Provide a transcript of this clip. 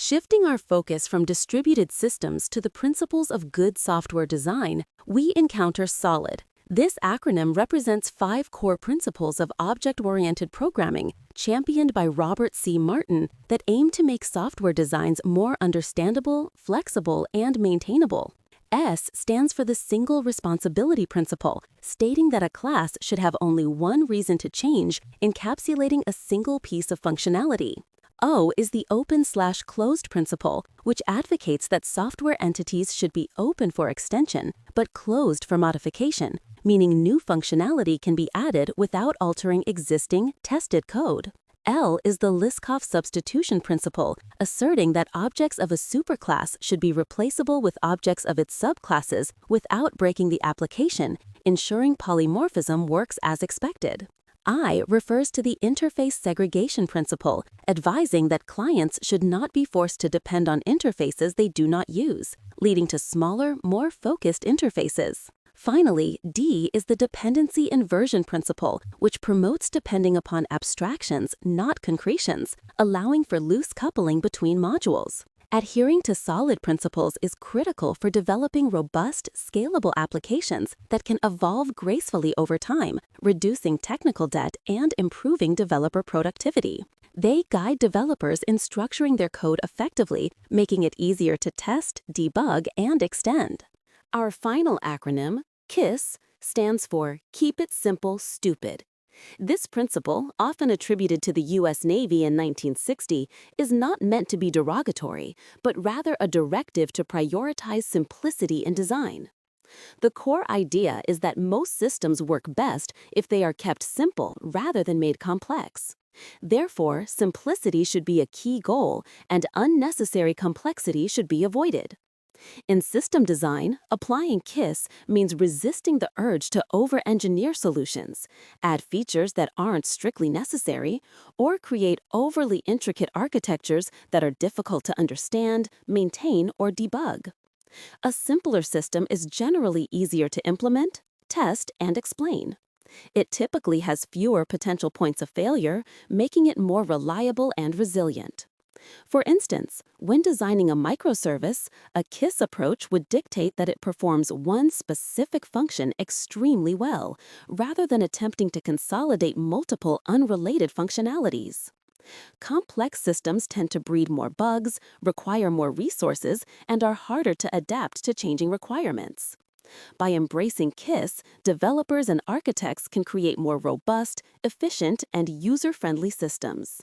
Shifting our focus from distributed systems to the principles of good software design, we encounter SOLID. This acronym represents 5 core principles of object-oriented programming, championed by Robert C. Martin, that aim to make software designs more understandable, flexible, and maintainable. S stands for the single responsibility principle, stating that a class should have only one reason to change, encapsulating a single piece of functionality. O is the open/closed principle, which advocates that software entities should be open for extension, but closed for modification, meaning new functionality can be added without altering existing, tested code. L is the Liskov substitution principle, asserting that objects of a superclass should be replaceable with objects of its subclasses without breaking the application, ensuring polymorphism works as expected. I refers to the interface segregation principle, advising that clients should not be forced to depend on interfaces they do not use, leading to smaller, more focused interfaces. Finally, D is the dependency inversion principle, which promotes depending upon abstractions, not concretions, allowing for loose coupling between modules. Adhering to SOLID principles is critical for developing robust, scalable applications that can evolve gracefully over time, reducing technical debt and improving developer productivity. They guide developers in structuring their code effectively, making it easier to test, debug, and extend. Our final acronym, KISS, stands for Keep It Simple, Stupid. This principle, often attributed to the U.S. Navy in 1960, is not meant to be derogatory, but rather a directive to prioritize simplicity in design. The core idea is that most systems work best if they are kept simple rather than made complex. Therefore, simplicity should be a key goal, and unnecessary complexity should be avoided. In system design, applying KISS means resisting the urge to over-engineer solutions, add features that aren't strictly necessary, or create overly intricate architectures that are difficult to understand, maintain, or debug. A simpler system is generally easier to implement, test, and explain. It typically has fewer potential points of failure, making it more reliable and resilient. For instance, when designing a microservice, a KISS approach would dictate that it performs one specific function extremely well, rather than attempting to consolidate multiple unrelated functionalities. Complex systems tend to breed more bugs, require more resources, and are harder to adapt to changing requirements. By embracing KISS, developers and architects can create more robust, efficient, and user-friendly systems.